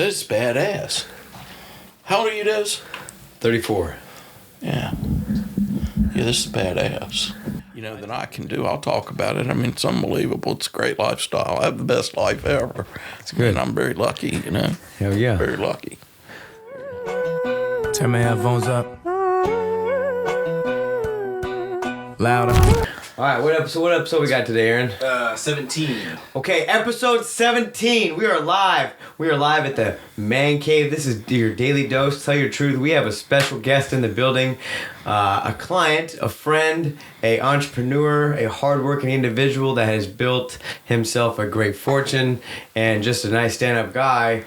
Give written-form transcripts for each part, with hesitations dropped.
said it's badass. How old are you, Des? 34. Yeah. Yeah, this is badass. You know, that I can do. I'll talk about it. I mean, it's unbelievable. It's a great lifestyle. I have the best life ever. It's good. And I'm very lucky, you know. Hell yeah. Very lucky. Turn my headphones up. Louder. All right, what episode we got today, Aaron? 17. Okay, episode 17. We are live. We are live at the Man Cave. This is your daily dose. Tell your truth. We have a special guest in the building, a client, a friend, a entrepreneur, a hardworking individual that has built himself a great fortune, and just a nice stand-up guy.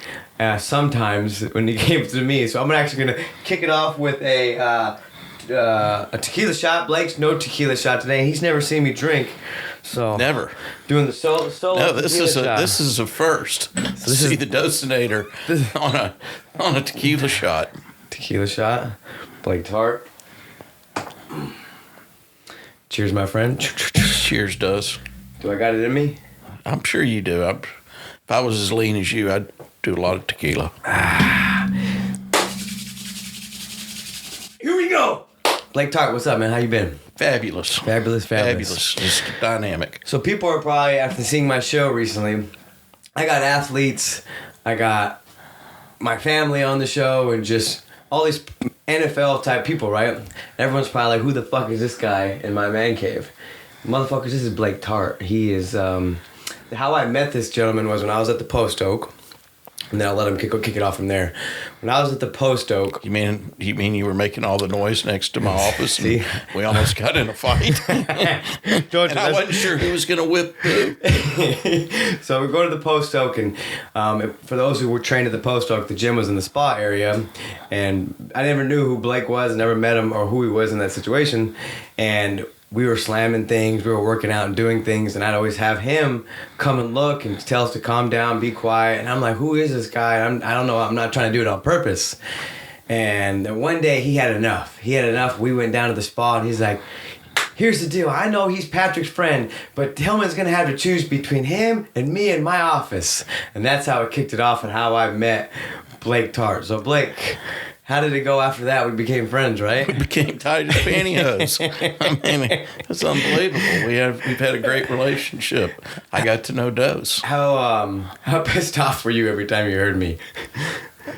Sometimes when he came to me, so I'm actually gonna kick it off with a tequila shot. Blake's no tequila shot today. He's never seen me drink, so Never. doing the solo. No, this shot. is a first. So see the Dosinator on a tequila shot. Tequila shot. Blake Tartt. Cheers, my friend. Cheers, Dos. Do I got it in me? I'm sure you do. If I was as lean as you, I'd do a lot of tequila. Here we go. Blake Tartt, what's up, man? How you been? Fabulous. Fabulous. Just dynamic. So people are probably, after seeing my show recently, I got athletes, I got my family on the show, and just all these NFL type people, right? Everyone's probably like, who the fuck is this guy in my man cave? Motherfuckers, this is Blake Tartt. He is, how I met this gentleman was when I was at the Post Oak. And then I'll let him kick it off from there. When I was at the Post Oak... You mean you were making all the noise next to my office and we almost got in a fight? And I wasn't sure who was going to whip who. So we go to the Post Oak, and for those who were trained at the Post Oak, the gym was in the spa area. And I never knew who Blake was, never met him or who he was in that situation. And we were slamming things, we were working out and doing things, and I'd always have him come and look and tell us to calm down, be quiet. And I'm like, who is this guy? I don't know, I'm not trying to do it on purpose. And one day he had enough. We went down to the spa, and he's like, here's the deal. I know he's Patrick's friend, but Tillman's going to have to choose between him and me in my office. And that's how it kicked it off and how I met Blake Tartt. So Blake, how did it go after that? We became friends, right? We became tight as pantyhose. I mean, it's unbelievable. We've had a great relationship. I got to know Dose. How pissed off were you every time you heard me?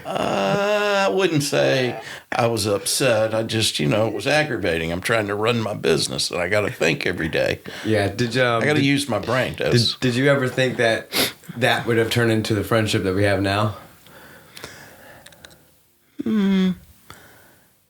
I wouldn't say I was upset. I just, it was aggravating. I'm trying to run my business, and I got to think every day. Yeah, I got to use my brain, Dose. Did you ever think that would have turned into the friendship that we have now?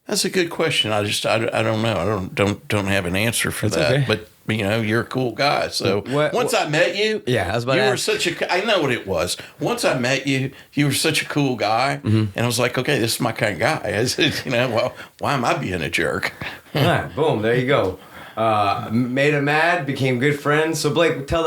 That's a good question. I don't know. I don't have an answer for that. Okay. But you're a cool guy. So once I met you, yeah, I was about you to were ask. I know what it was. Once I met you, you were such a cool guy, and I was like, okay, this is my kind of guy. I said, well, why am I being a jerk? All right, boom, there you go. Made him mad, became good friends. So Blake, tell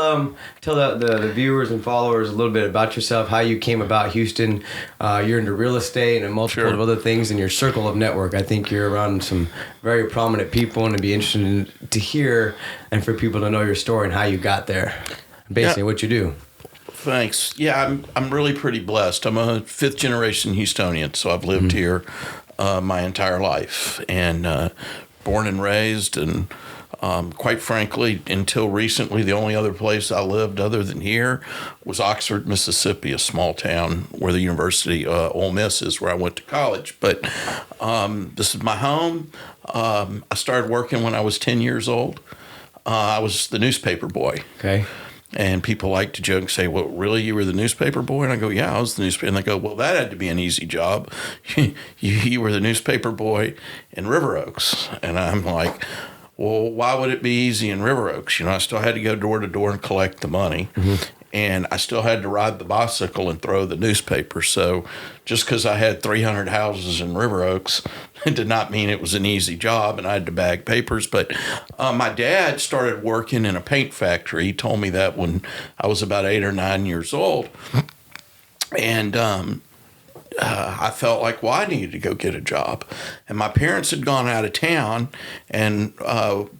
the viewers and followers a little bit about yourself, how you came about Houston. You're into real estate and a multiple of other things in your circle of network. I think you're around some very prominent people, and it'd be interesting to hear and for people to know your story and how you got there. Basically, what you do. Thanks. Yeah, I'm really pretty blessed. I'm a fifth generation Houstonian, so I've lived here my entire life, and born and raised, and quite frankly, until recently, the only other place I lived other than here was Oxford, Mississippi, a small town where the university, Ole Miss, is where I went to college. But this is my home. I started working when I was 10 years old. I was the newspaper boy. Okay. And people like to joke and say, well, really, you were the newspaper boy? And I go, yeah, I was the newspaper. And they go, well, that had to be an easy job. you were the newspaper boy in River Oaks. And I'm like, well, why would it be easy in River Oaks? I still had to go door to door and collect the money. Mm-hmm. And I still had to ride the bicycle and throw the newspaper. So just because I had 300 houses in River Oaks, it did not mean it was an easy job, and I had to bag papers. But my dad started working in a paint factory. He told me that when I was about 8 or 9 years old. And I felt like, well, I needed to go get a job. And my parents had gone out of town, and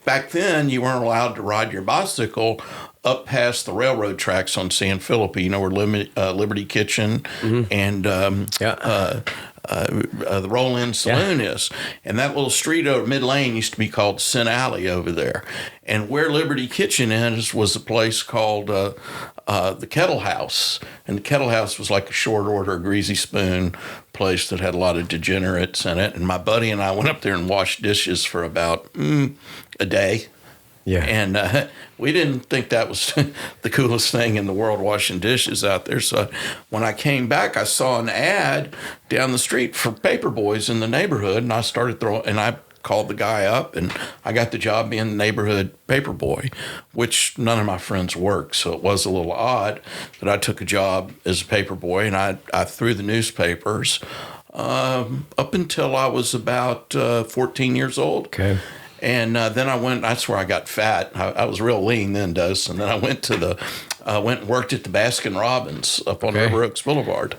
back then you weren't allowed to ride your bicycle up past the railroad tracks on San Felipe, where Liberty Kitchen and the Roll-In Saloon is. And that little street over mid-lane used to be called Sin Alley over there. And where Liberty Kitchen is was a place called the Kettle House. And the Kettle House was like a short order, greasy spoon place that had a lot of degenerates in it. And my buddy and I went up there and washed dishes for about a day. Yeah. And we didn't think that was the coolest thing in the world, washing dishes out there. So when I came back, I saw an ad down the street for paper boys in the neighborhood, and I started I called the guy up, and I got the job being the neighborhood paper boy, which none of my friends worked. So it was a little odd that I took a job as a paper boy, and I threw the newspapers up until I was about 14 years old. Okay. And then I went, that's where I got fat. I was real lean then, Dose. And then I went and worked at the Baskin Robbins up on River Oaks Boulevard,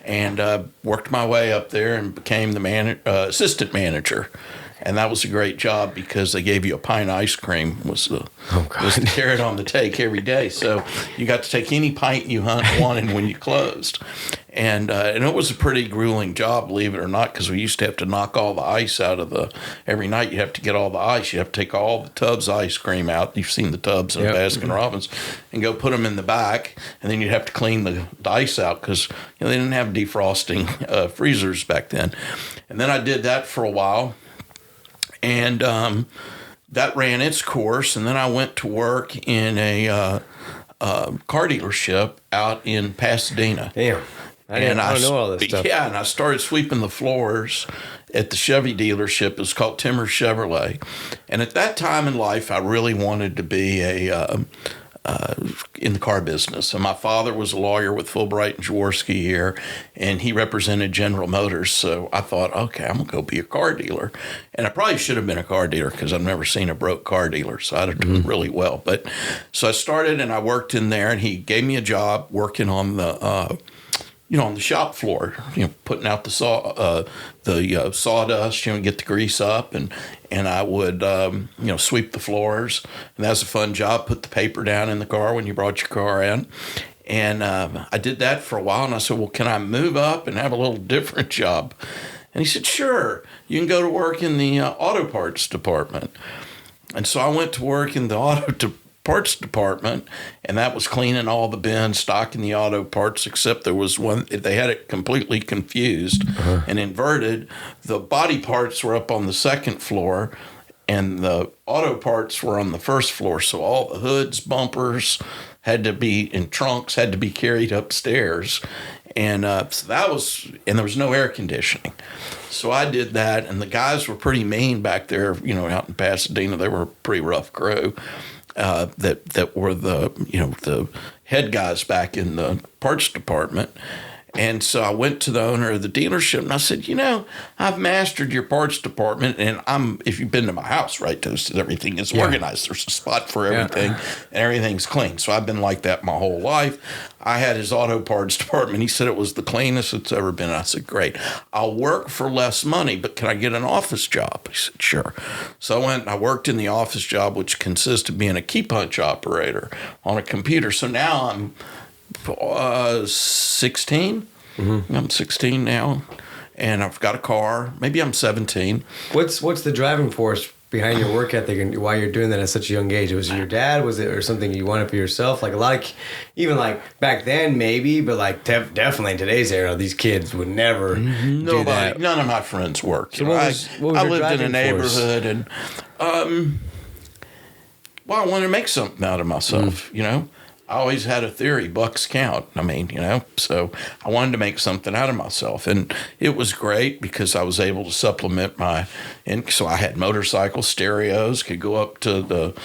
and worked my way up there and became the assistant manager. And that was a great job because they gave you a pint of ice cream was the carrot on the take every day. So you got to take any pint you wanted when you closed. And it was a pretty grueling job, believe it or not, because we used to have to knock all the ice out of every night you have to get all the ice. You have to take all the tubs of ice cream out. You've seen the tubs in Baskin Robbins, and go put them in the back. And then you'd have to clean the ice out because they didn't have defrosting freezers back then. And then I did that for a while. And that ran its course. And then I went to work in a car dealership out in Pasadena. Damn. I don't know all this stuff. Yeah, and I started sweeping the floors at the Chevy dealership. It was called Timmer Chevrolet. And at that time in life, I really wanted to be in the car business. And my father was a lawyer with Fulbright and Jaworski here, and he represented General Motors. So I thought, okay, I'm going to go be a car dealer. And I probably should have been a car dealer because I've never seen a broke car dealer. So I'd have done really well. But so I started and I worked in there, and he gave me a job working on the on the shop floor, putting out the sawdust, get the grease up, and I would, sweep the floors, and that was a fun job. Put the paper down in the car when you brought your car in, and I did that for a while. And I said, "Well, can I move up and have a little different job?" And he said, "Sure, you can go to work in the auto parts department." And so I went to work in the auto parts department, and that was cleaning all the bins, stocking the auto parts, except there was one, they had it completely confused and inverted. The body parts were up on the second floor, and the auto parts were on the first floor. So all the hoods, bumpers and trunks had to be carried upstairs. And so that was, and there was no air conditioning. So I did that, and the guys were pretty mean back there, out in Pasadena. They were a pretty rough crew. That were the head guys back in the parts department. And so I went to the owner of the dealership, and I said, I've mastered your parts department, and if you've been to my house, right, everything is organized. There's a spot for everything, and everything's clean. So I've been like that my whole life. I had his auto parts department. He said it was the cleanest it's ever been. I said, great. I'll work for less money, but can I get an office job? He said, sure. So I went and I worked in the office job, which consists of being a key punch operator on a computer. So now I'm 16. I'm 16 now, and I've got a car. Maybe I'm 17. What's the driving force behind your work ethic and why you're doing that at such a young age? Was it your dad? Was it or something you wanted for yourself? Like a lot of, even like back then maybe, but like definitely in today's era, these kids would never do that. None of my friends worked. So what was I lived in a driving neighborhood, force? and I wanted to make something out of myself. I always had a theory, bucks count. So I wanted to make something out of myself. And it was great because I was able to supplement so I had motorcycle stereos, could go up to the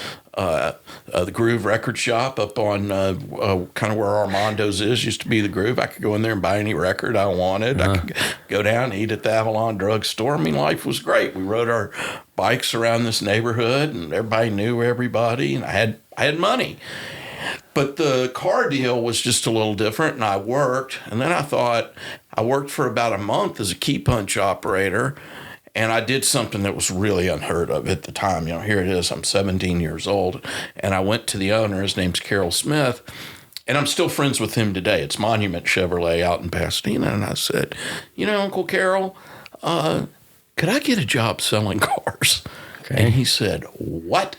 Groove record shop up on kind of where Armando's used to be the Groove. I could go in there and buy any record I wanted. I could go down and eat at the Avalon drugstore. Life was great. We rode our bikes around this neighborhood, and everybody knew everybody, and I had money. But the car deal was just a little different, and I worked. And then I thought I worked for about a month as a key punch operator, And I did something that was really unheard of at the time. Here it is. I'm 17 years old. And I went to the owner. His name's Carroll Smith. And I'm still friends with him today. It's Monument Chevrolet out in Pasadena. And I said, Uncle Carroll, could I get a job selling cars? Okay. And he said, what?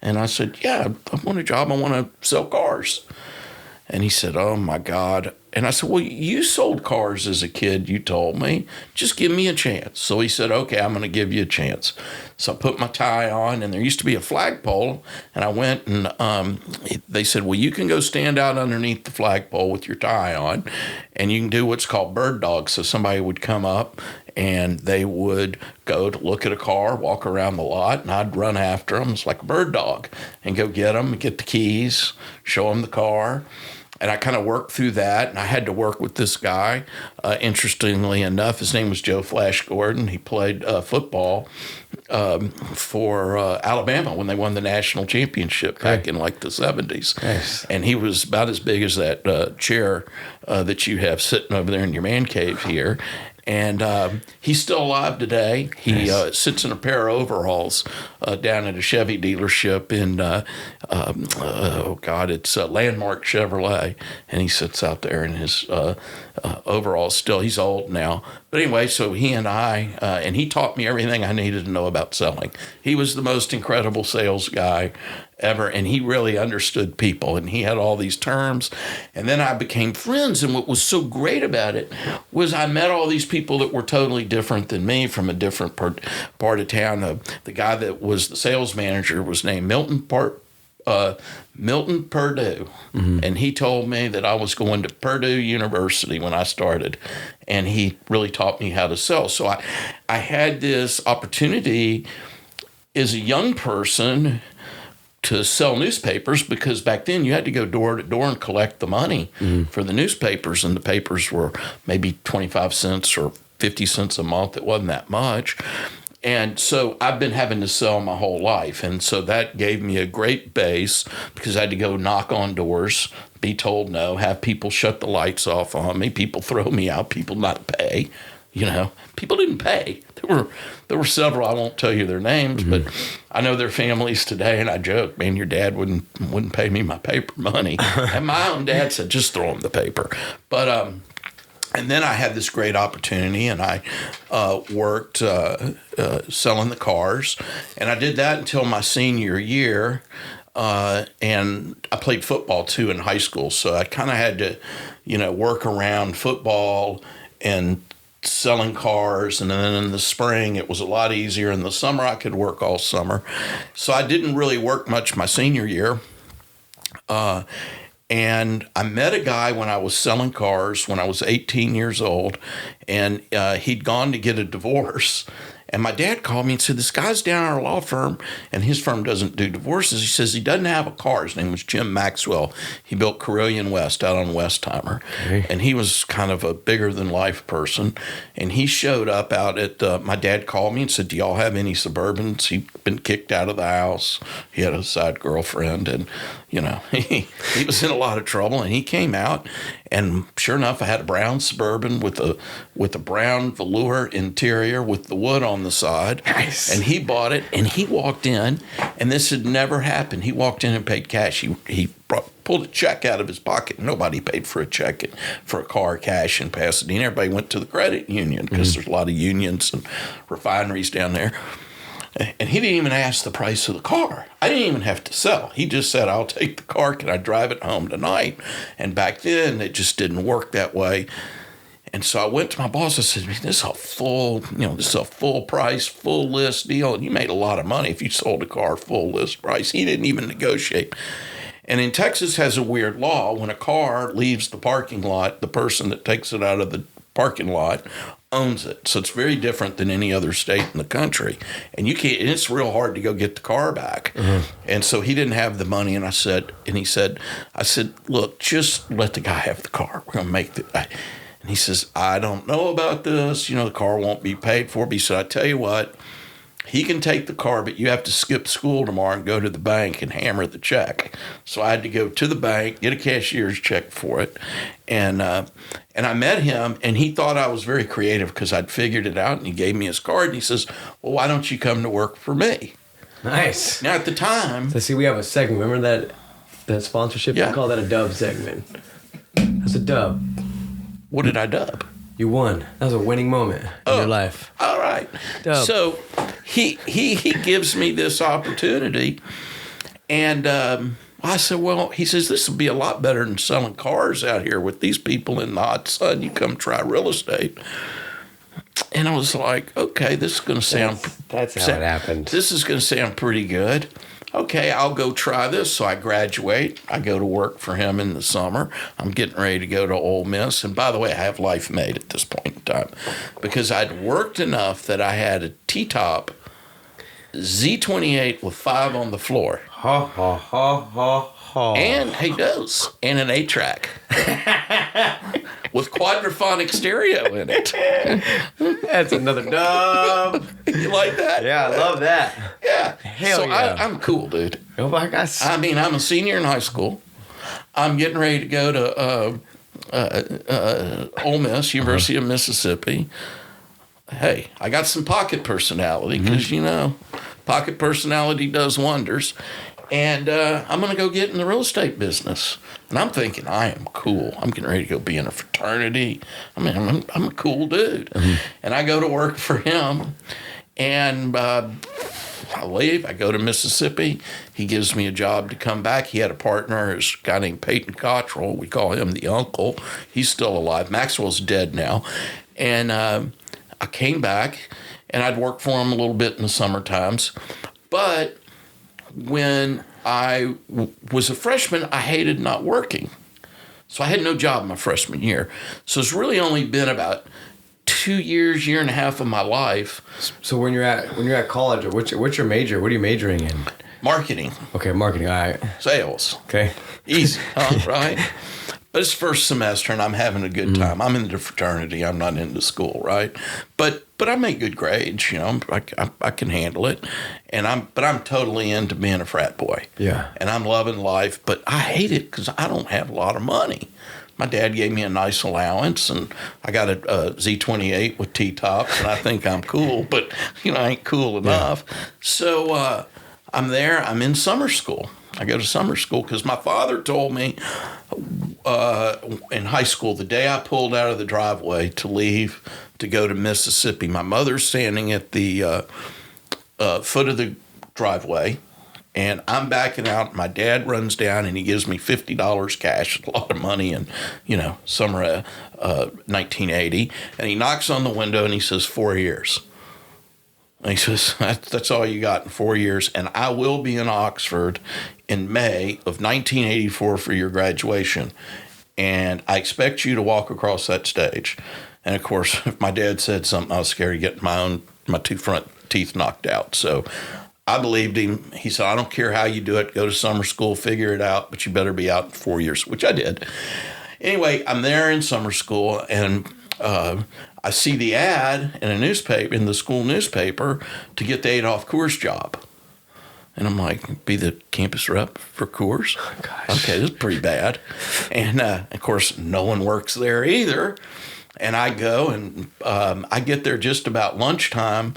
And I said, yeah, I want a job. I want to sell cars. And he said, oh, my God. And I said, well, you sold cars as a kid, you told me. Just give me a chance. So he said, okay, I'm going to give you a chance. So I put my tie on, and there used to be a flagpole. And I went, and they said, well, you can go stand out underneath the flagpole with your tie on, and you can do what's called bird dog. So somebody would come up, and they would go to look at a car, walk around the lot, and I'd run after them. It's like a bird dog, and go get them, get the keys, show them the car. And I kind of worked through that, and I had to work with this guy. Interestingly enough, his name was Joe Flash Gordon. He played football for Alabama when they won the national championship back in like the 70s. Nice. And he was about as big as that chair that you have sitting over there in your man cave here. And he's still alive today. He sits in a pair of overalls down at a Chevy dealership in, it's Landmark Chevrolet. And he sits out there in his overalls still. He's old now. But anyway, so he and I, and he taught me everything I needed to know about selling. He was the most incredible sales guy ever, and he really understood people, and he had all these terms. And then I became friends, and what was so great about it was I met all these people that were totally different than me from a different part of town. The guy that was the sales manager was named Milton Purdue, and he told me that I was going to Purdue University when I started, and he really taught me how to sell. So I had this opportunity as a young person to sell newspapers, because back then you had to go door to door and collect the money for the newspapers, and the papers were maybe 25 cents or 50 cents a month. It wasn't that much. And so I've been having to sell my whole life. And so that gave me a great base, because I had to go knock on doors, be told no, have people shut the lights off on me, people throw me out, people not pay. People didn't pay. There were several. I won't tell you their names, but I know their families today. And I joke, man, your dad wouldn't pay me my paper money. And my own dad said, just throw him the paper. But and then I had this great opportunity, and I worked selling the cars, and I did that until my senior year. And I played football too in high school, so I kind of had to, work around football and selling cars. And then in the spring it was a lot easier. In the summer I could work all summer, so I didn't really work much my senior year. And I met a guy when I was selling cars when I was 18 years old, and he'd gone to get a divorce. And my dad called me and said, this guy's down at our law firm, and his firm doesn't do divorces. He says he doesn't have a car. His name was Jim Maxwell. He built Carilion West out on Westheimer. Okay. And he was kind of a bigger-than-life person. And he showed up out at, my dad called me and said, do y'all have any Suburbans? He'd been kicked out of the house. He had a side girlfriend, and, he was in a lot of trouble. And he came out, and sure enough, I had a brown Suburban with a brown velour interior with the wood on the side. Nice. And he bought it, and he walked in, and this had never happened. He walked in and paid cash. He pulled a check out of his pocket. Nobody paid for a check for a car cash in Pasadena. Everybody went to the credit union, because there's a lot of unions and refineries down there. And he didn't even ask the price of the car. I didn't even have to sell. He just said, I'll take the car. Can I drive it home tonight? And back then, it just didn't work that way. And so I went to my boss. I said, this is a full price, full list deal. And you made a lot of money if you sold a car full list price. He didn't even negotiate. And in Texas has a weird law. When a car leaves the parking lot, the person that takes it out of the parking lot owns it. So it's very different than any other state in the country. And it's real hard to go get the car back. And so he didn't have the money. And I said, look, just let the guy have the car. We're going to make the. And he says, I don't know about this. The car won't be paid for. But he said, I tell you what, he can take the car, but you have to skip school tomorrow and go to the bank and hammer the check. So I had to go to the bank, get a cashier's check for it. And I met him, and he thought I was very creative because I'd figured it out, and he gave me his card, and he says, well, why don't you come to work for me? Nice. Now, at the time... So, see, we have a segment. Remember that sponsorship? Yeah. We call that a dub segment. That's a dub. What did I dub? You won. That was a winning moment in your life. All right. Dub. So he gives me this opportunity, and I said, well, he says, this will be a lot better than selling cars out here with these people in the hot sun. You come try real estate. And I was like, okay, this is going to sound... That's how it happened. This is going to sound pretty good. Okay, I'll go try this. So I graduate. I go to work for him in the summer. I'm getting ready to go to Ole Miss. And by the way, I have life made at this point in time because I'd worked enough that I had a T-top Z28 with 5 on the floor. Ha, ha, ha, ha, ha. And, hey, does, and an 8-track with quadraphonic stereo in it. That's another dub. You like that? Yeah, I love that. Yeah. Hell so yeah. I'm cool, dude. Oh my gosh. I mean, I'm a senior in high school. I'm getting ready to go to Ole Miss, University of Mississippi. Hey, I got some pocket personality because, you know, pocket personality does wonders. And I'm going to go get in the real estate business. And I'm thinking, I am cool. I'm getting ready to go be in a fraternity. I mean, I'm a cool dude. And I go to work for him. And I leave. I go to Mississippi. He gives me a job to come back. He had a partner, a guy named Peyton Cottrell. We call him the uncle. He's still alive. Maxwell's dead now. And I came back, and I'd work for him a little bit in the summer times. But when I was a freshman, I hated not working. So I had no job my freshman year. So it's really only been about 2 years, year and a half of my life. So when you're at college, what's your major? What are you majoring in? Marketing. Okay, marketing. All right. Sales. Okay. Easy, huh? Right? But it's first semester, and I'm having a good time. I'm in the fraternity. I'm not into school, right? But I make good grades. You know, I can handle it, and I'm totally into being a frat boy. Yeah. And I'm loving life, but I hate it because I don't have a lot of money. My dad gave me a nice allowance, and I got a Z28 with T-tops, and I think I'm cool, but, you know, I ain't cool enough. Yeah. So I'm there. I'm in summer school. I go to summer school because my father told me in high school, the day I pulled out of the driveway to leave to go to Mississippi, my mother's standing at the foot of the driveway, and I'm backing out. My dad runs down, and he gives me $50 cash, a lot of money, in, you know, summer 1980. And he knocks on the window, and he says, 4 years. And he says, that's all you got in 4 years, and I will be in Oxford in May of 1984 for your graduation, and I expect you to walk across that stage. And, of course, if my dad said something, I was scared of getting my 2 front teeth knocked out. So I believed him. He said, I don't care how you do it. Go to summer school, figure it out, but you better be out in 4 years, which I did. Anyway, I'm there in summer school, and I see the ad in a newspaper, in the school newspaper, to get the Adolph Coors job. And I'm like, be the campus rep for Coors? Oh, gosh. Okay, this is pretty bad. And, of course, no one works there either. And I go, and I get there just about lunchtime,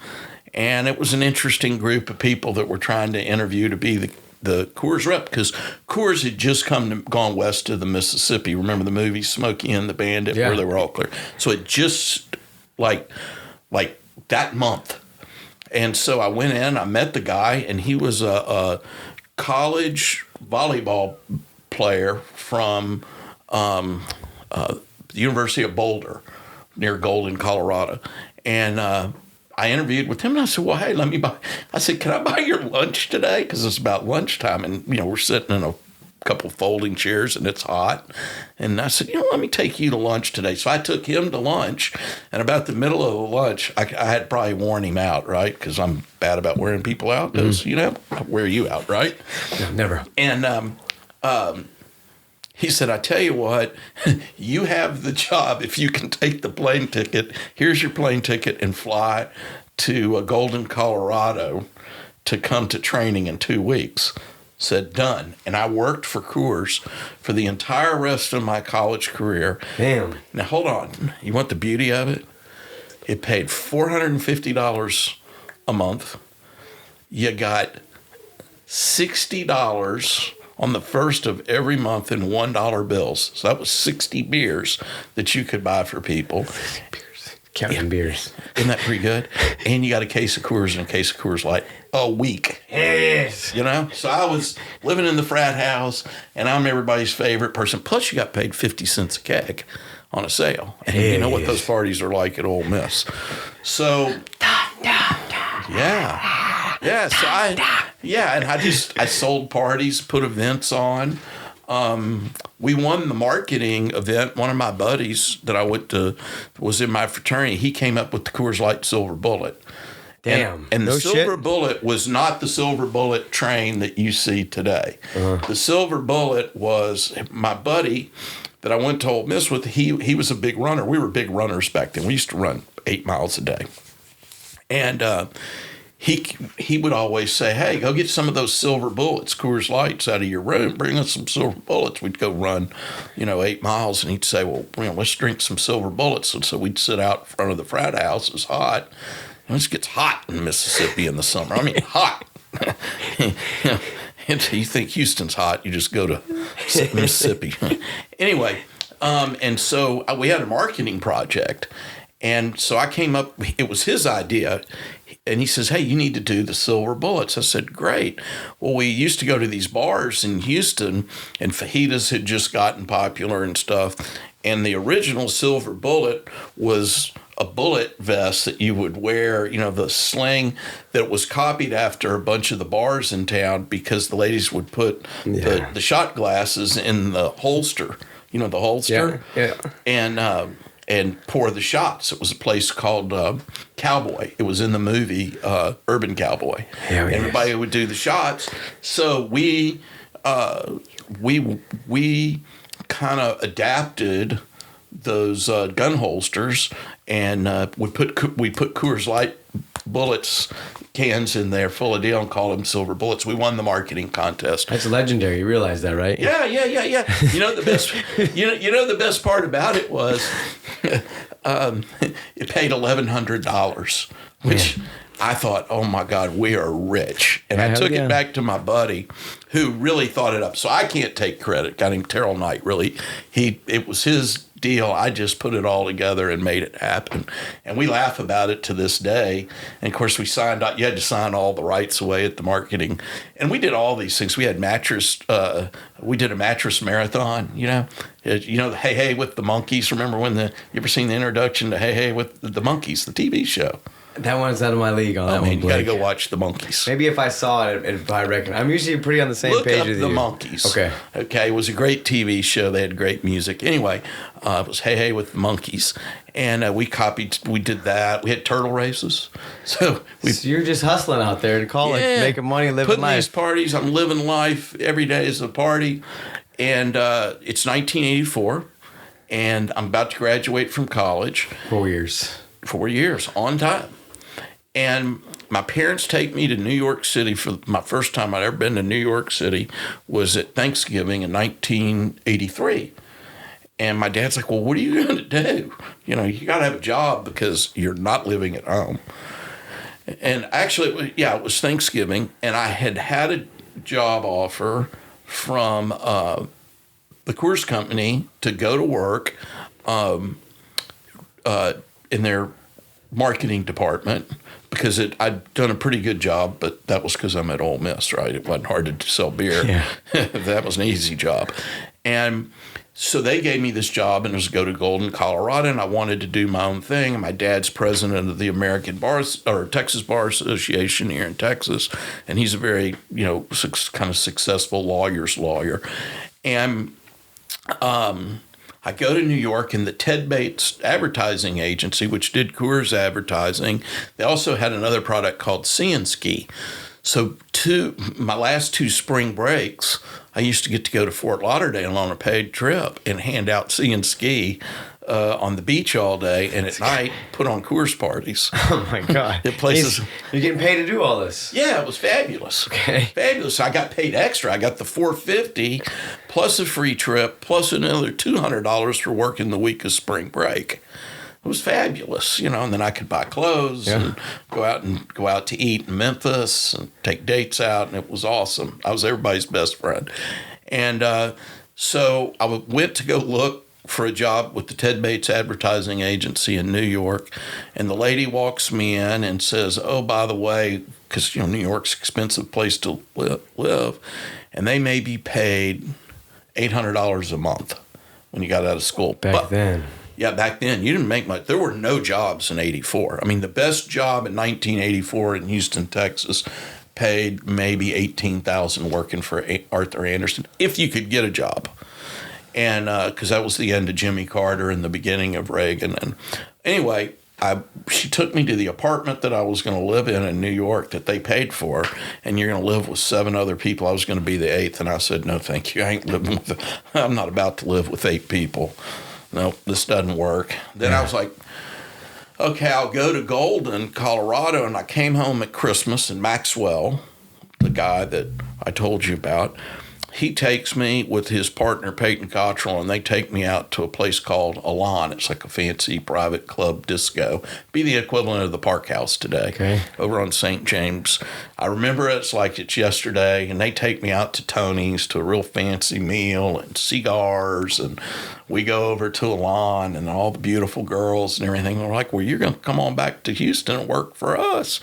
and it was an interesting group of people that were trying to interview to be the Coors rep, because Coors had just gone west of the Mississippi. Remember the movie Smokey and the Bandit, where they were all clear? So it just, like that month. And so I went in, I met the guy, and he was a college volleyball player from the University of Boulder, near Golden, Colorado. And I interviewed with him, and I said, well, hey, I said, can I buy your lunch today? Because it's about lunchtime, and, you know, we're sitting in a couple folding chairs, and it's hot. And I said, you know, let me take you to lunch today. So I took him to lunch, and about the middle of the lunch, I had probably worn him out, right? Because I'm bad about wearing people out, because, you know, I wear you out, right? No, never. And he said, I tell you what, you have the job if you can take the plane ticket. Here's your plane ticket and fly to Golden, Colorado to come to training in 2 weeks. Said done. And I worked for Coors for the entire rest of my college career. Damn. Now, hold on. You want the beauty of it? It paid $450 a month. You got $60 on the first of every month in $1 bills. So that was 60 beers that you could buy for people. Counting beers. Isn't that pretty good? And you got a case of Coors and a case of Coors Light a week. Yes. You know? So I was living in the frat house, and I'm everybody's favorite person. Plus, you got paid 50 cents a keg on a sale. And you know what those parties are like at Ole Miss. So, yeah. Yeah, so and I sold parties, put events on. We won the marketing event. One of my buddies that I went to was in my fraternity. He came up with the Coors Light Silver Bullet. Damn. And the No Silver shit. Bullet was not the Silver Bullet train that you see today. The Silver Bullet was my buddy that I went to Ole Miss with. He was a big runner. We were big runners back then. We used to run 8 miles a day. And he would always say, hey, go get some of those Silver Bullets, Coors Lights, out of your room. Bring us some Silver Bullets. We'd go run, 8 miles, and he'd say, well, let's drink some Silver Bullets. And so we'd sit out in front of the frat house. It was hot. And it gets hot in Mississippi in the summer. I mean, hot. You think Houston's hot, you just go to Mississippi. Anyway, and so we had a marketing project. And so I came up, it was his idea. And he says, hey, you need to do the Silver Bullets. I said, great. Well, we used to go to these bars in Houston, and fajitas had just gotten popular and stuff. And the original Silver Bullet was a bullet vest that you would wear, the sling that was copied after a bunch of the bars in town because the ladies would put the shot glasses in the holster, the holster. Yeah. And pour the shots. It was a place called Cowboy. It was in the movie Urban Cowboy. Hell yes. Everybody would do the shots. So we kind of adapted those gun holsters, and we put Coors Light bullets cans in there full of deal and called them Silver Bullets. We won the marketing contest. That's legendary. You realize that, right? Yeah. You know the best. The best part about it was, it paid $1,100, which I thought, oh my God, we are rich. And I took it back to my buddy, who really thought it up. So I can't take credit. Guy named Terrell Knight. Really, it was his deal. I just put it all together and made it happen. And we laugh about it to this day. And of course, you had to sign all the rights away at the marketing. And we did all these things. We had we did a mattress marathon, Hey Hey with the Monkeys. Remember you ever seen the introduction to Hey Hey with the Monkeys, the TV show? That one's out of my league on that one, you got to Blake. go watch the Monkeys. Maybe if I saw it, if I reckon. I'm usually pretty on the same Look page up with the you. Monkeys. Okay. It was a great TV show. They had great music. Anyway, it was Hey Hey with the Monkeys. And we did that. We had turtle races. So you're just hustling out there to college, making money, living putting life. these parties. I'm living life. Every day is a party. And it's 1984. And I'm about to graduate from college. 4 years. 4 years, on time. And my parents take me to New York City for my first time I'd ever been to New York City was at Thanksgiving in 1983. And my dad's like, well, what are you going to do? You got to have a job because you're not living at home. And actually, it was Thanksgiving, and I had a job offer from the Coors Company to go to work in their marketing department because I'd done a pretty good job, but that was because I'm at Ole Miss, right? It wasn't hard to sell beer. Yeah. That was an easy job. And so they gave me this job, and it was to go to Golden, Colorado, and I wanted to do my own thing. And my dad's president of the American Texas Bar Association here in Texas, and he's a very, kind of successful lawyer's lawyer. And I go to New York, and the Ted Bates advertising agency, which did Coors advertising, they also had another product called See and Ski. So my last 2 spring breaks, I used to get to go to Fort Lauderdale on a paid trip and hand out See and Ski on the beach all day, and at night put on Coors parties. Oh my God! The places You're getting paid to do all this. Yeah, it was fabulous. Okay. Fabulous. I got paid extra. I got the $450 plus a free trip plus another $200 for working the week of spring break. It was fabulous, you know, and then I could buy clothes and go out to eat in Memphis and take dates out, and it was awesome. I was everybody's best friend. And so I went to go look for a job with the Ted Bates advertising agency in New York, and the lady walks me in and says, oh, by the way, because, you know, New York's an expensive place to live, and they may be paid $800 a month when you got out of school. Back then. Yeah, back then, you didn't make much. There were no jobs in 84. I mean, the best job in 1984 in Houston, Texas, paid maybe $18,000 working for Arthur Andersen, if you could get a job. And because that was the end of Jimmy Carter and the beginning of Reagan. And anyway, she took me to the apartment that I was going to live in New York that they paid for, and you're going to live with 7 other people. I was going to be the 8th, and I said, no, thank you. I'm not about to live with 8 people. No, this doesn't work. Then I was like, okay, I'll go to Golden, Colorado. And I came home at Christmas, and Maxwell, the guy that I told you about, he takes me with his partner, Peyton Cottrell, and they take me out to a place called Elan. It's like a fancy private club disco. Be the equivalent of the Park House today, over on St. James. I remember it's like it's yesterday, and they take me out to Tony's to a real fancy meal and cigars, and we go over to Elan and all the beautiful girls and everything. We're like, well, you're going to come on back to Houston and work for us.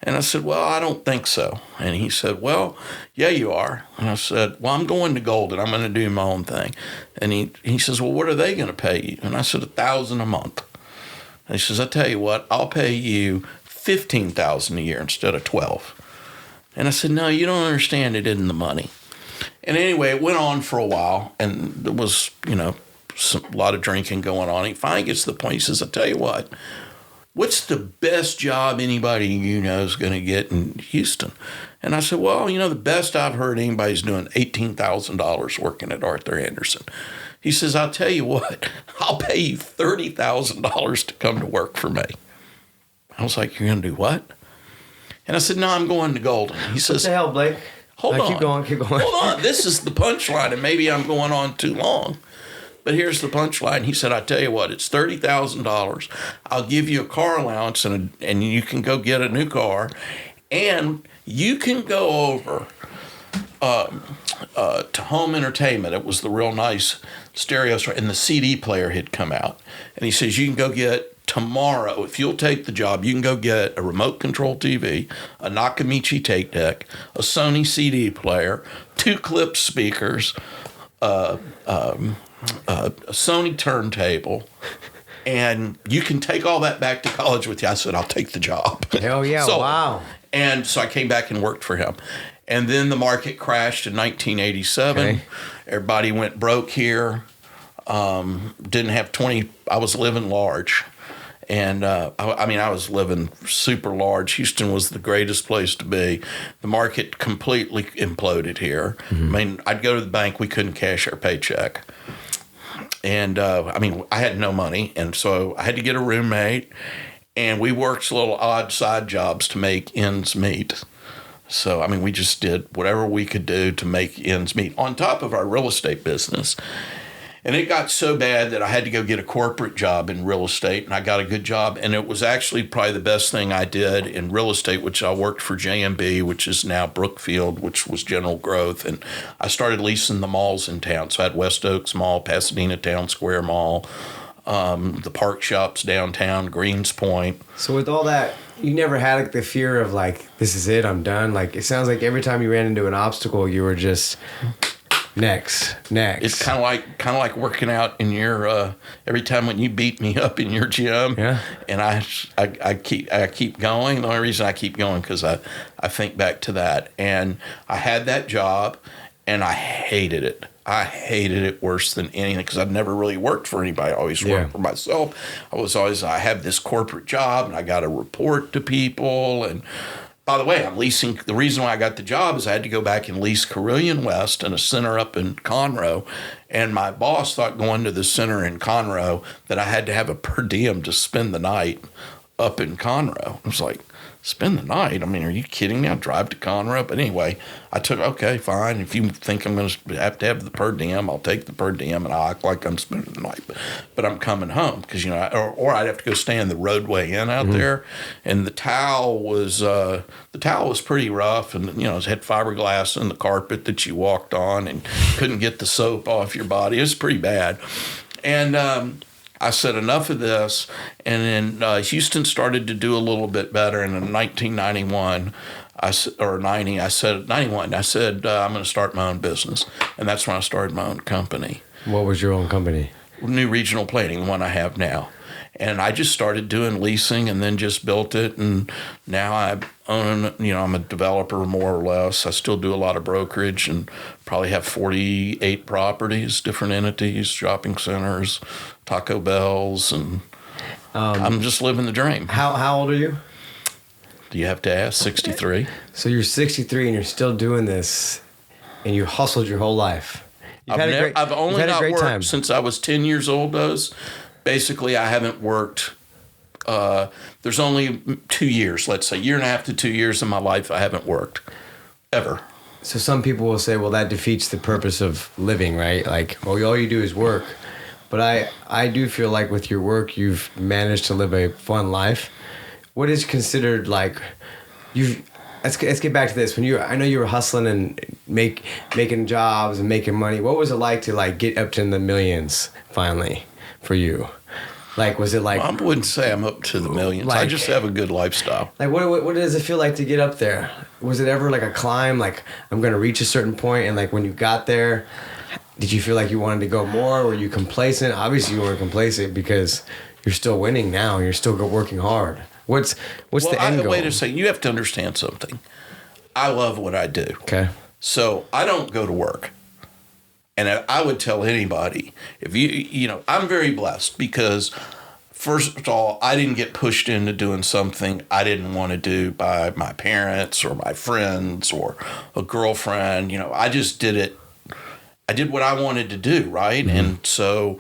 And I said, well, I don't think so. And he said, well, yeah, you are. And I said, well, I'm going to Golden. I'm going to do my own thing. And he says, well, what are they going to pay you? And I said, $1,000 a month. And he says, I tell you what, I'll pay you $15,000 a year instead of $12,000. And I said, no, you don't understand. It isn't the money. And anyway, it went on for a while, and there was, you know, a lot of drinking going on. He finally gets to the point, he says, I tell you what, what's the best job anybody you know is going to get in Houston? And I said, well, you know, the best I've heard anybody's doing $18,000 working at Arthur Andersen. He says, I'll tell you what, I'll pay you $30,000 to come to work for me. I was like, you're going to do what? And I said, no, I'm going to Golden. He says, what the hell, Blake? Hold on. Keep going. Hold on. This is the punchline, and maybe I'm going on too long. But here's the punchline. He said, I tell you what, it's $30,000. I'll give you a car allowance, and you can go get a new car. And you can go over to home entertainment. It was the real nice stereo store, and the CD player had come out. And he says, you can go get tomorrow, if you'll take the job, you can go get a remote control TV, a Nakamichi tape deck, a Sony CD player, 2 clip speakers, a Sony turntable, and you can take all that back to college with you. I said, I'll take the job. Hell yeah, wow. And so I came back and worked for him. And then the market crashed in 1987. Okay. Everybody went broke here. Didn't have I was living large. And I was living super large. Houston was the greatest place to be. The market completely imploded here. Mm-hmm. I mean, I'd go to the bank, we couldn't cash our paycheck. And I had no money. And so I had to get a roommate. And we worked little odd side jobs to make ends meet. So, we just did whatever we could do to make ends meet on top of our real estate business. And it got so bad that I had to go get a corporate job in real estate, and I got a good job. And it was actually probably the best thing I did in real estate, which I worked for JMB, which is now Brookfield, which was General Growth. And I started leasing the malls in town. So I had West Oaks Mall, Pasadena Town Square Mall, the park shops downtown, Greens Point. So with all that, you never had the fear of this is it, I'm done? It sounds like every time you ran into an obstacle, you were just... Next. It's kind of like working out in your every time when you beat me up in your gym. Yeah. And I keep going. The only reason I keep going because I think back to that, and I had that job, and I hated it. I hated it worse than anything because I'd never really worked for anybody. I always worked for myself. I have this corporate job, and I got to report to people, and by the way, I'm leasing. The reason why I got the job is I had to go back and lease Carillion West and a center up in Conroe. And my boss thought going to the center in Conroe that I had to have a per diem to spend the night up in Conroe. I was like, spend the night? I mean, are you kidding me? I'll drive to Conroe. But anyway, I took, okay, fine. If you think I'm going to have the per diem, I'll take the per diem and I'll act like I'm spending the night. But I'm coming home because, or I'd have to go stay in the Roadway Inn out there. And the towel was pretty rough. And, it had fiberglass in the carpet that you walked on and couldn't get the soap off your body. It was pretty bad. And, I said, enough of this. And then Houston started to do a little bit better. And in 1991, I said, I'm going to start my own business. And that's when I started my own company. What was your own company? New Regional Planning, the one I have now. And I just started doing leasing and then just built it. And now I own, I'm a developer more or less. I still do a lot of brokerage and probably have 48 properties, different entities, shopping centers, Taco Bells, and I'm just living the dream. How old are you? Do you have to ask? 63. So you're 63 and you're still doing this, and you hustled your whole life. I've only not worked since I was 10 years old. Basically, I haven't worked. There's only 2 years, let's say, year and a half to 2 years of my life I haven't worked, ever. So some people will say, well, that defeats the purpose of living, right? Like, well, all you do is work. But I do feel like with your work, you've managed to live a fun life. What is considered like let's get back to this. I know you were hustling and making jobs and making money. What was it like to get up to the millions finally for you? Like, was it like? I wouldn't say I'm up to the millions. I just have a good lifestyle. Like, what does it feel like to get up there? Was it ever like a climb? Like, I'm going to reach a certain point, and like when you got there, did you feel like you wanted to go more? Were you complacent? Obviously, you weren't complacent because you're still winning now. You're still working hard. What's the end goal? Wait a second. You have to understand something. I love what I do. Okay. So I don't go to work. And I would tell anybody, if I'm very blessed because, first of all, I didn't get pushed into doing something I didn't want to do by my parents or my friends or a girlfriend. I just did it. I did what I wanted to do, right? Mm-hmm. And so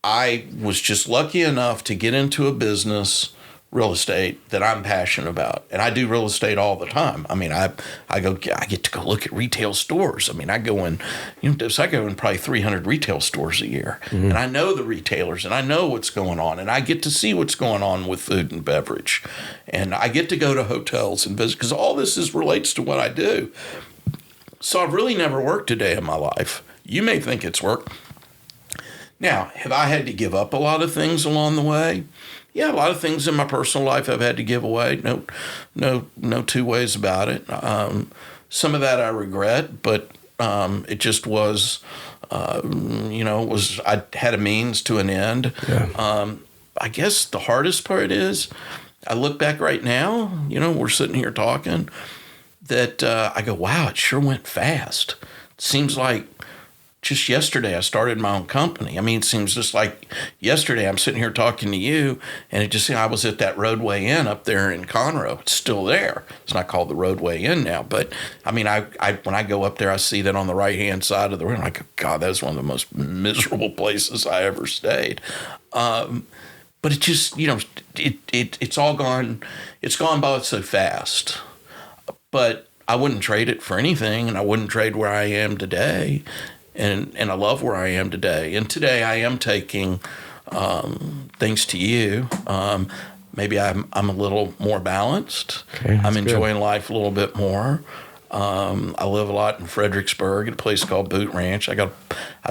I was just lucky enough to get into a business, real estate, that I'm passionate about. And I do real estate all the time. I mean, I get to go look at retail stores. I mean, I go in probably 300 retail stores a year. Mm-hmm. And I know the retailers and I know what's going on. And I get to see what's going on with food and beverage. And I get to go to hotels and visit because all this relates to what I do. So I've really never worked a day in my life. You may think it's work. Now, have I had to give up a lot of things along the way? Yeah, a lot of things in my personal life I've had to give away. No two ways about it. Some of that I regret, but it just was, I had a means to an end. Yeah. I guess the hardest part is I look back right now, we're sitting here talking, that I go, wow, it sure went fast. It seems like just yesterday I started my own company. I mean, it seems just like yesterday I'm sitting here talking to you, and I was at that Roadway Inn up there in Conroe. It's still there. It's not called the Roadway Inn now, but I mean, I when I go up there, I see that on the right-hand side of the room. I'm like, God, that's one of the most miserable places I ever stayed. But it just, it's all gone. It's gone by so fast. But I wouldn't trade it for anything, and I wouldn't trade where I am today. And I love where I am today. And today I am taking, thanks to you, maybe I'm a little more balanced. Okay, I'm enjoying life a little bit more. I live a lot in Fredericksburg at a place called Boot Ranch. I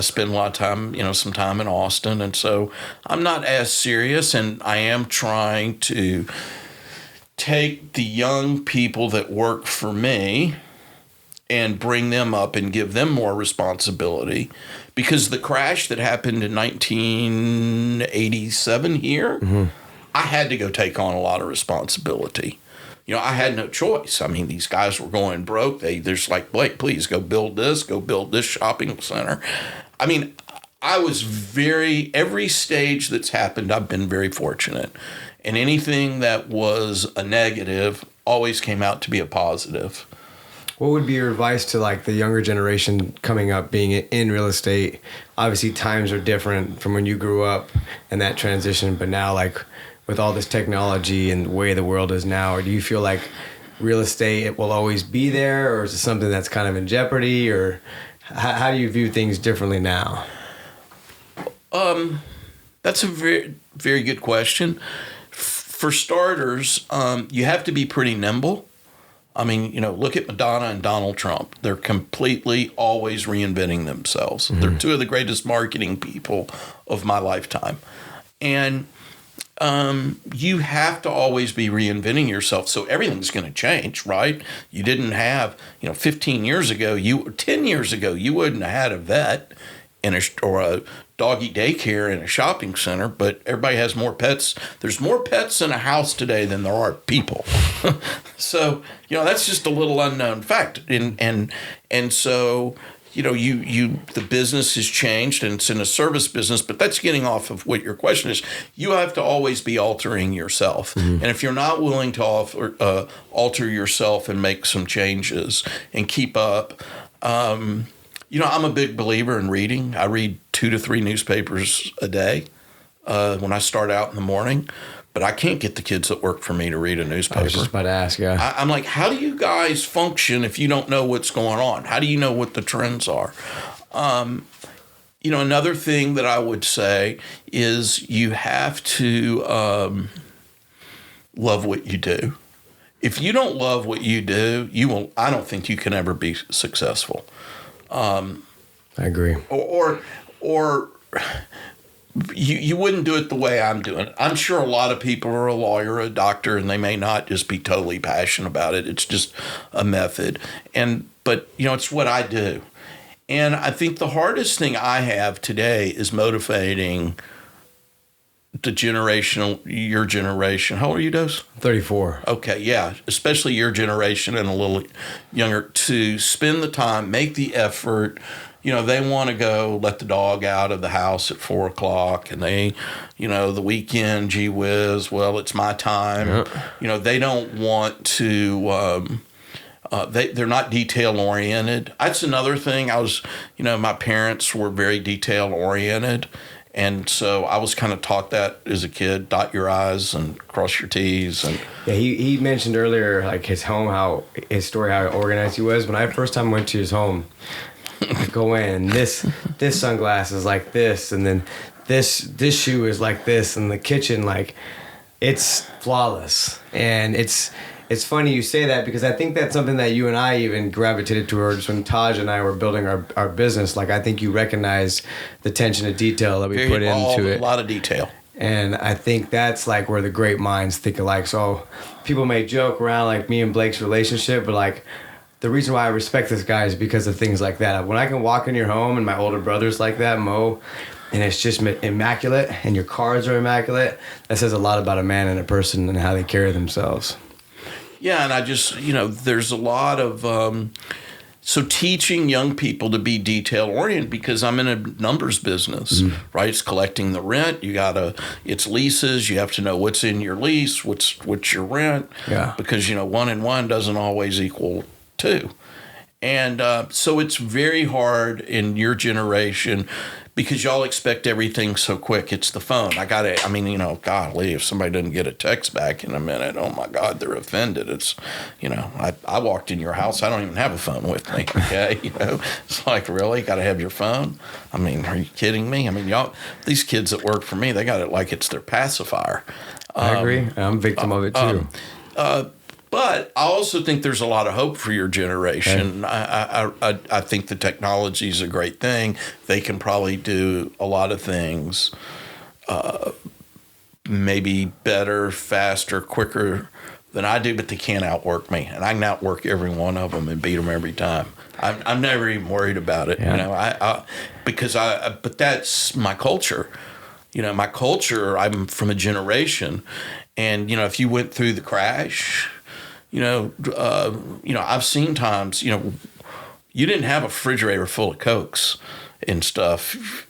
spend a lot of time, some time in Austin. And so I'm not as serious, and I am trying to take the young people that work for me and bring them up and give them more responsibility, because the crash that happened in 1987 here, mm-hmm. I had to go take on a lot of responsibility. I had no choice. I mean, these guys were going broke. They're just like, Blake, please go build this shopping center. I mean, I was every stage that's happened, I've been very fortunate. And anything that was a negative, always came out to be a positive. What would be your advice to like the younger generation coming up being in real estate? Obviously times are different from when you grew up and that transition, but now like with all this technology and the way the world is now, or do you feel like real estate it will always be there, or is it something that's kind of in jeopardy, or how do you view things differently now? That's a very, very good question. For starters, you have to be pretty nimble. I mean, look at Madonna and Donald Trump. They're completely always reinventing themselves. Mm-hmm. They're two of the greatest marketing people of my lifetime. And you have to always be reinventing yourself. So everything's going to change, right? You didn't have, 15 years ago, 10 years ago, you wouldn't have had a vet or a doggy daycare in a shopping center, but everybody has more pets. There's more pets in a house today than there are people. So, that's just a little unknown fact. And so, the business has changed and it's in a service business, but that's getting off of what your question is. You have to always be altering yourself. Mm-hmm. And if you're not willing to alter yourself and make some changes and keep up, I'm a big believer in reading. I read 2 to 3 newspapers a day when I start out in the morning, but I can't get the kids that work for me to read a newspaper. I was just about to ask, yeah. I'm like, how do you guys function if you don't know what's going on? How do you know what the trends are? Another thing that I would say is you have to love what you do. If you don't love what you do, I don't think you can ever be successful. I agree. Or you wouldn't do it the way I'm doing it. I'm sure a lot of people are a lawyer, a doctor, and they may not just be totally passionate about it. It's just a method. But it's what I do. And I think the hardest thing I have today is motivating your generation. How old are you, Dos? 34. Okay, yeah. Especially your generation and a little younger to spend the time, make the effort. They want to go let the dog out of the house at 4:00 and they, the weekend, gee whiz, well, it's my time. Yep. They don't want to, they're not detail oriented. That's another thing. My parents were very detail oriented. And so I was kind of taught that as a kid, dot your I's and cross your T's. And yeah, he mentioned earlier, like his home, his story, how organized he was. When I first time went to his home, I go in, this sunglass is like this, and then this shoe is like this, and the kitchen, like, it's flawless. And it's funny you say that because I think that's something that you and I even gravitated towards when Taj and I were building our business. Like, I think you recognize the attention to detail that we put into it. A lot of detail. And I think that's like where the great minds think alike. So people may joke around like me and Blake's relationship, but like the reason why I respect this guy is because of things like that. When I can walk in your home and my older brother's like that, Mo, and it's just immaculate and your cards are immaculate, that says a lot about a man and a person and how they carry themselves. Yeah, and I just, there's a lot of, so teaching young people to be detail-oriented because I'm in a numbers business, right? It's collecting the rent. It's leases. You have to know what's in your lease, what's your rent. Yeah. Because, 1 and 1 doesn't always equal 2. And so it's very hard in your generation because y'all expect everything so quick. It's the phone. Golly, if somebody doesn't get a text back in a minute, oh my God, they're offended. It's, I walked in your house. I don't even have a phone with me. Okay. It's like, really? Got to have your phone? I mean, are you kidding me? I mean, these kids that work for me, they got it like it's their pacifier. I agree. I'm a victim of it too. But I also think there's a lot of hope for your generation. Okay. I think the technology is a great thing. They can probably do a lot of things maybe better, faster, quicker than I do, but they can't outwork me. And I can outwork every one of them and beat them every time. I'm never even worried about it, yeah. But that's my culture. My culture, I'm from a generation. And, if you went through the crash... I've seen times, you didn't have a refrigerator full of Cokes and stuff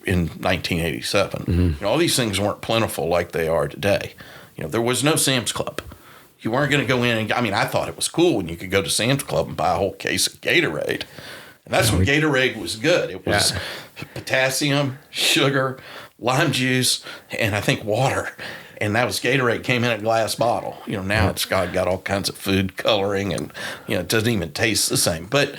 in 1987. Mm-hmm. All these things weren't plentiful like they are today. There was no Sam's Club. You weren't going to go in and, I mean, I thought it was cool when you could go to Sam's Club and buy a whole case of Gatorade. And that's when Gatorade was good. It was potassium, sugar, lime juice, and I think water. And that was Gatorade, came in a glass bottle. You know, now it's got all kinds of food coloring and, you know, it doesn't even taste the same. But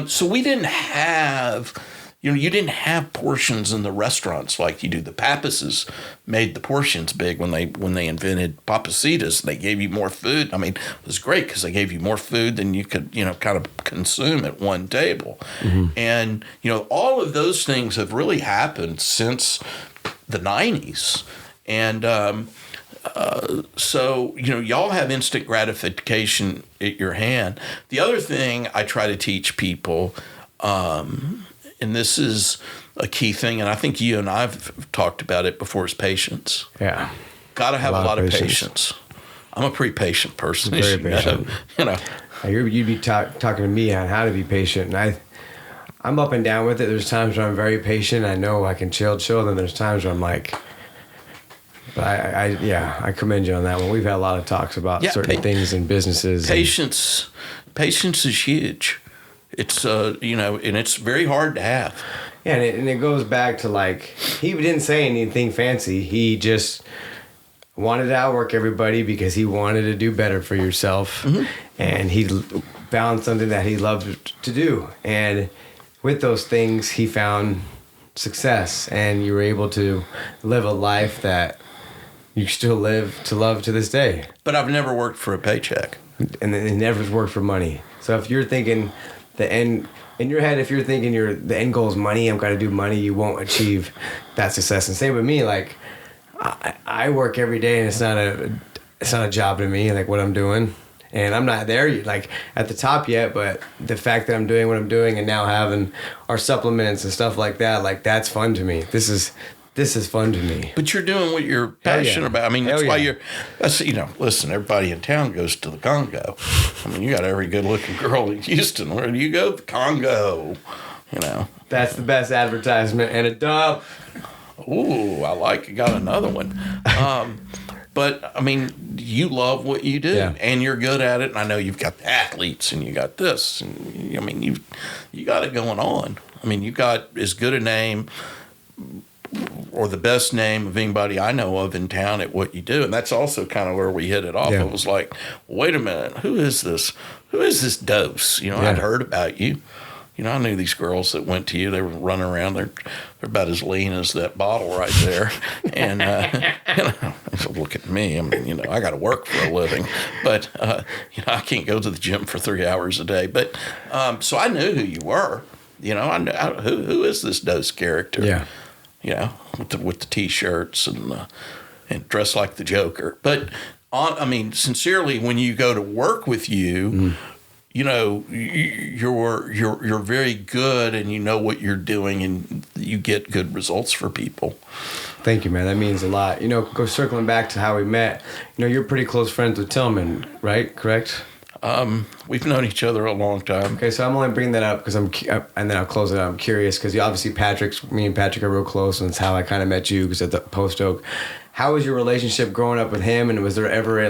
so we didn't have, you know, you didn't have portions in the restaurants like you do. The Pappases made the portions big when they invented Pappasitas. They gave you more food. I mean, it was great because they gave you more food than you could, you know, kind of consume at one table. And, you know, all of those things have really happened since the 90s. And so, you know, y'all have instant gratification at your hand. The other thing I try to teach people, and this is a key thing, and I think you and I've talked about it before, is patience. Yeah. Got to have a lot of patience. I'm a pretty patient person. Very patient. You know. You'd be talking to me on how to be patient, and I'm up and down with it. There's times where I'm very patient. I know I can chill. Then there's times where I'm like, but I commend you on that one. We've had a lot of talks about certain things in businesses. Patience is huge. It's you know, and it's very hard to have. Yeah, and it goes back to, like, he didn't say anything fancy. He just wanted to outwork everybody because he wanted to do better for yourself, and he found something that he loved to do, and with those things he found success, and you were able to live a life that you still live to love to this day. But I've never worked for a paycheck. And it never worked for money. So if you're thinking the end, in your head, if you're thinking the end goal is money, I'm going to do money, you won't achieve that success. And same with me, like, I work every day, and it's not a job to me, like what I'm doing. And I'm not there, like, at the top yet, but the fact that I'm doing what I'm doing and now having our supplements and stuff like that, like, that's fun to me. This is fun to me. But you're doing what you're passionate about. I mean, that's why you know, listen, everybody in town goes to the Congo. I mean, you got every good looking girl in Houston. Where do you go? The Congo. You know. That's the best advertisement, and a dub. Ooh, I like it. Got another one. But I mean, you love what you do, and you're good at it. And I know you've got the athletes, and you got this, and I mean, you got it going on. I mean, you got as good a name, or the best name of anybody I know of in town at what you do. And that's also kind of where we hit it off. Yeah. It was like, wait a minute, who is this? Who is this Dose? You know, I'd heard about you. You know, I knew these girls that went to you. They were running around. They're about as lean as that bottle right there. And, you know, so look at me. I mean, you know, I got to work for a living. But, you know, I can't go to the gym for 3 hours a day. But, so I knew who you were. You know, I knew, who is this Dose character? Yeah. You know, with the T-shirts and dressed like the Joker. But, I mean, sincerely, when you go to work with you, you know, you're very good, and you know what you're doing, and you get good results for people. Thank you, man. That means a lot. You know, circling back to how we met, you know, you're pretty close friends with Tillman, right? Correct? We've known each other a long time. Okay, so I'm only bringing that up because and then I'll close it out. I'm curious because obviously me and Patrick are real close, and it's how I kind of met you, because at the Post Oak. How was your relationship growing up with him, and was there ever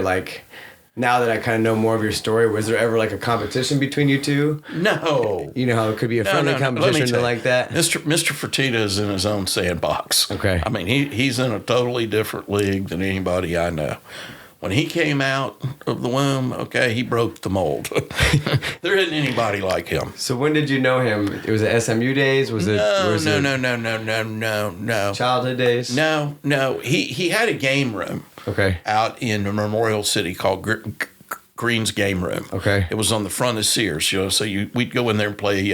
now that I kind of know more of your story, was there ever like a competition between you two? No. You know how it could be a friendly competition like that? Mr. Fertitta is in his own sandbox. Okay. I mean, he's in a totally different league than anybody I know. When he came out of the womb, okay, he broke the mold. There isn't anybody like him. So when did you know him? It was the SMU days? Was it? No. Childhood days? No. He had a game room. Okay. Out in Memorial City called Green's Game Room. Okay. It was on the front of Sears, you know. So we'd go in there and play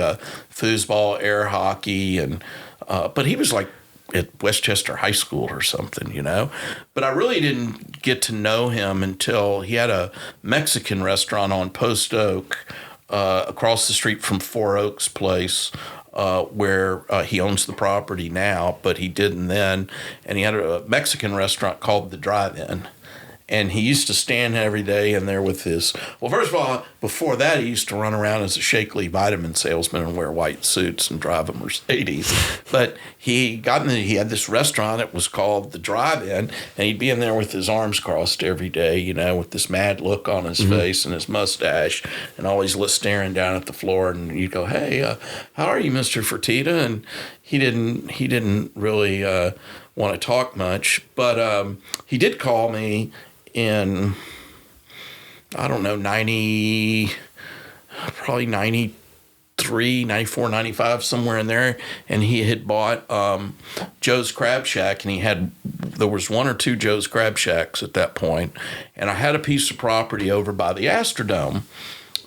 foosball, air hockey, and but he was like at Westchester High School or something, you know. But I really didn't get to know him until he had a Mexican restaurant on Post Oak, across the street from Four Oaks Place. Where he owns the property now, but he didn't then. And he had a Mexican restaurant called The Drive-In. And he used to stand every day in there with his, well, first of all, before that, he used to run around as a Shakely vitamin salesman and wear white suits and drive a Mercedes. But he had this restaurant, it was called The Drive-In, and he'd be in there with his arms crossed every day, you know, with this mad look on his face and his mustache, and always staring down at the floor. And you'd go, hey, how are you, Mr. Fertitta? And he didn't really want to talk much, but he did call me in, I don't know, 93, 94, 95, somewhere in there. And he had bought Joe's Crab Shack, and there was one or two Joe's Crab Shacks at that point. And I had a piece of property over by the Astrodome,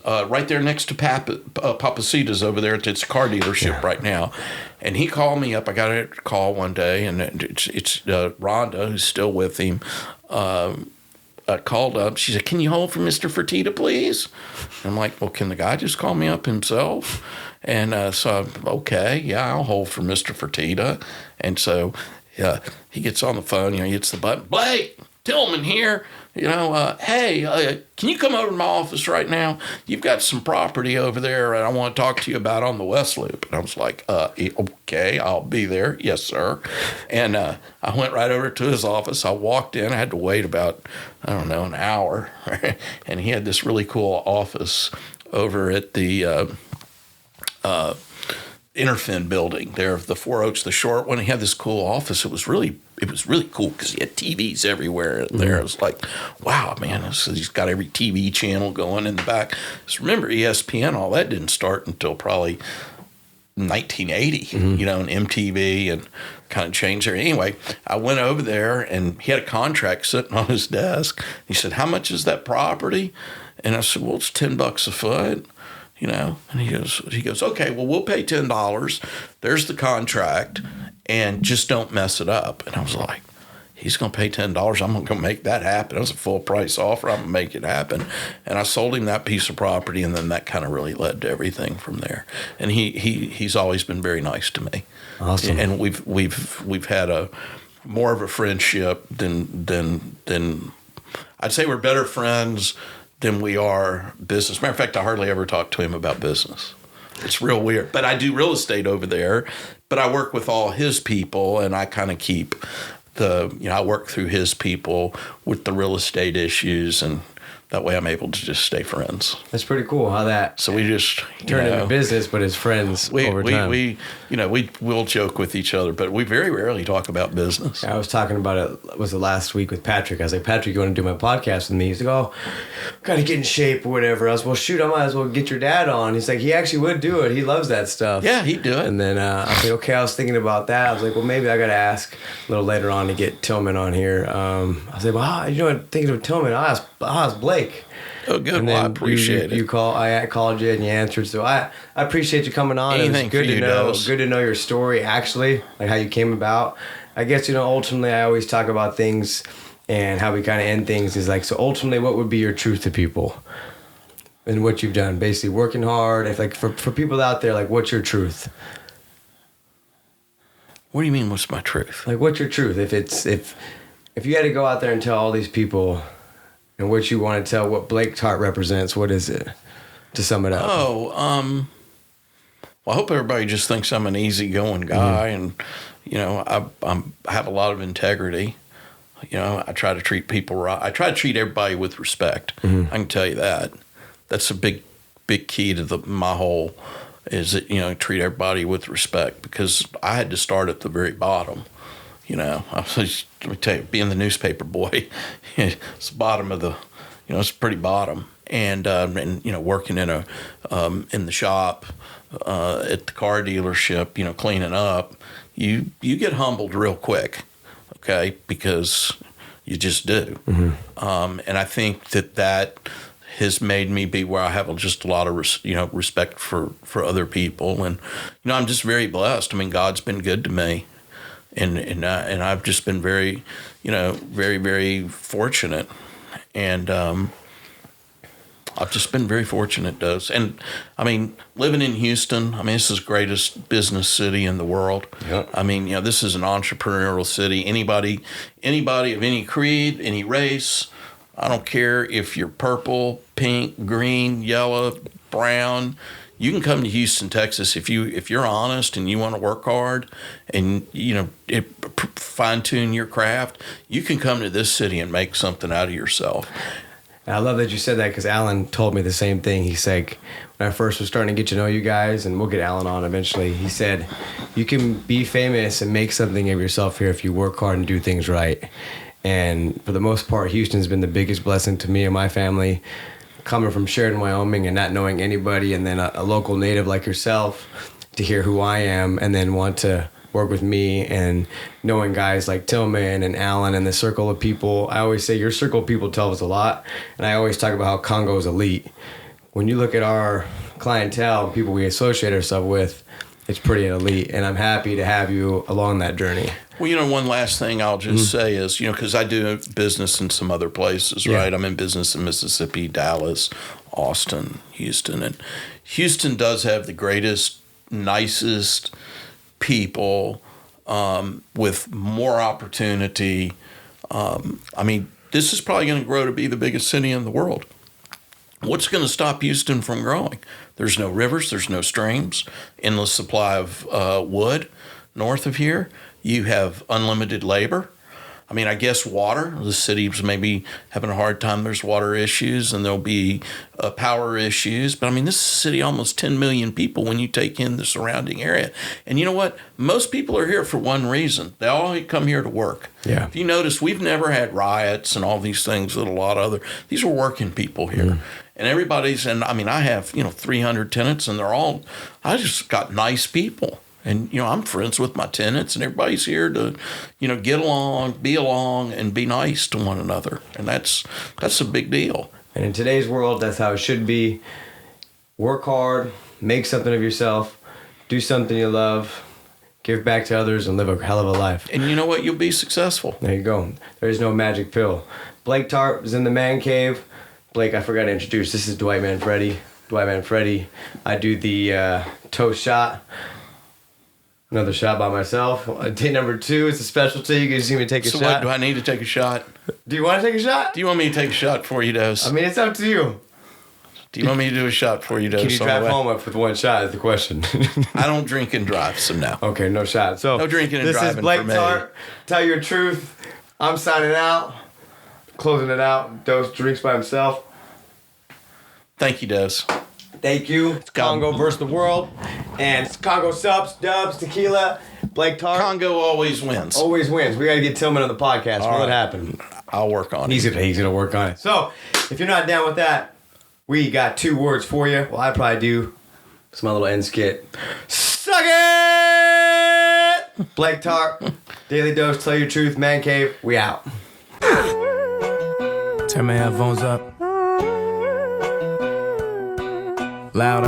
right there next to Papacita's over there. It's a car dealership right now. And he called me up. I got a call one day, and it's Rhonda, who's still with him, called up. She said, can you hold for Mr. Fertitta, please? And I'm like, well, can the guy just call me up himself? And so, okay, yeah, I'll hold for Mr. Fertitta. And so he gets on the phone, you know, he hits the button. Blake, Tillman here. You know, hey, can you come over to my office right now? You've got some property over there and I want to talk to you about on the West Loop. And I was like, okay, I'll be there. Yes, sir. And I went right over to his office. I walked in. I had to wait about, I don't know, an hour. And he had this really cool office over at the Interfin building there, the Four Oaks, the short one. He had this cool office. It was really cool because he had TVs everywhere there. It was like, wow, man, he's got every TV channel going in the back. Just remember, ESPN, all that didn't start until probably 1980, you know, and MTV and kind of changed there. Anyway, I went over there and he had a contract sitting on his desk. He said, how much is that property? And I said, well, it's $10 a foot. You know, and he goes, okay, well, we'll pay $10. There's the contract, and just don't mess it up. And I was like, he's going to pay $10. I'm going to make that happen. It was a full price offer. I'm going to make it happen. And I sold him that piece of property, and then that kind of really led to everything from there. And he's always been very nice to me. Awesome. And we've had a more of a friendship than I'd say we're better friends than we are business. Matter of fact, I hardly ever talk to him about business. It's real weird. But I do real estate over there, but I work with all his people, and I kind of keep I work through his people with the real estate issues, and that way I'm able to just stay friends. That's pretty cool how that so we just turned into business, but as friends over time. We'll joke with each other, but we very rarely talk about business. I was talking about it, was it last week with Patrick? I was like, Patrick, you want to do my podcast with me? He's like, oh, gotta get in shape or whatever. I was, well, shoot, I might as well get your dad on. He's like, he actually would do it. He loves that stuff. Yeah, he'd do it. And then I was like, okay, I was thinking about that. I was like, well, maybe I gotta ask a little later on to get Tillman on here. I was like, well, thinking of Tillman, I'll ask Blake. Oh, good. Well, I appreciate it. I called you and you answered. So I appreciate you coming on. Anything it was good for you, Dallas. Good to know your story, actually, like how you came about. I guess, ultimately I always talk about things and how we kind of end things is like, so ultimately what would be your truth to people and what you've done? Basically working hard. If, like for people out there, like what's your truth? What do you mean, what's my truth? Like what's your truth? If you had to go out there and tell all these people and what you want to tell, what Blake Tartt represents, what is it? To sum it up. Oh, well, I hope everybody just thinks I'm an easygoing guy, and I have a lot of integrity. I try to treat people right. I try to treat everybody with respect. I can tell you that. That's a big key to my whole is that treat everybody with respect, because I had to start at the very bottom. Let me tell you, being the newspaper boy, it's the bottom of the, it's pretty bottom. And working in the shop, at the car dealership, cleaning up, you get humbled real quick, okay, because you just do. And I think that has made me be where I have just a lot of respect for other people, and I'm just very blessed. I mean, God's been good to me. And I've just been very, very, very fortunate. And I've just been very fortunate, Does. And, I mean, living in Houston, this is the greatest business city in the world. Yep. This is an entrepreneurial city. Anybody of any creed, any race, I don't care if you're purple, pink, green, yellow, brown. You can come to Houston, Texas if you're honest and you want to work hard and fine tune your craft. You can come to this city and make something out of yourself. And I love that you said that because Alan told me the same thing. He's like, when I first was starting to get to know you guys, and we'll get Alan on eventually, he said, you can be famous and make something of yourself here if you work hard and do things right. And for the most part, Houston's been the biggest blessing to me and my family. Coming from Sheridan, Wyoming, and not knowing anybody, and then a local native like yourself to hear who I am, and then want to work with me, and knowing guys like Tillman and Alan and the circle of people. I always say your circle of people tell us a lot, and I always talk about how Congo is elite. When you look at our clientele, people we associate ourselves with, it's pretty elite, and I'm happy to have you along that journey. Well, one last thing I'll just say is, because I do business in some other places, right? I'm in business in Mississippi, Dallas, Austin, Houston. And Houston does have the greatest, nicest people with more opportunity. This is probably going to grow to be the biggest city in the world. What's going to stop Houston from growing? There's no rivers, there's no streams, endless supply of wood north of here. You have unlimited labor. I guess water. The city's maybe having a hard time. There's water issues, and there'll be power issues. But this is a city almost 10 million people when you take in the surrounding area. And you know what? Most people are here for one reason. They all come here to work. Yeah. If you notice, we've never had riots and all these things that a lot of other. These are working people here. And everybody's, I have, 300 tenants, and I just got nice people. And, I'm friends with my tenants, and everybody's here to, get along, and be nice to one another. And that's a big deal. And in today's world, that's how it should be. Work hard, make something of yourself, do something you love, give back to others, and live a hell of a life. And you know what? You'll be successful. There you go. There is no magic pill. Blake Tartt is in the man cave. Blake, I forgot to introduce. This is Dwight Manfredi. Dwight Manfredi. I do the toast shot. Another shot by myself. Day number 2 is a specialty. You can see me take a shot. So what, do I need to take a shot? Do you want to take a shot? Do you want me to take a shot before you dose? It's up to you. Do you want me to do a shot before you dose? Can you drive home with one shot is the question. I don't drink and drive, so no. Okay, no shot. So no drinking and driving. This is Blake for me. Tartt. Tell your truth. I'm signing out. Closing it out. Dose drinks by himself. Thank you, Dose. Thank you. It's Congo versus the world. And it's Congo subs, dubs, tequila, Blake Tartt. Congo always wins. Always wins. We got to get Tillman on the podcast. What happened? I'll work on it. He's gonna work on it. So, if you're not down with that, we got 2 words for you. Well, I probably do. It's my little end skit. Suck it! Blake Tartt, Daily Dose, Tell Your Truth, Man Cave. We out. Turn my headphones up. Louder.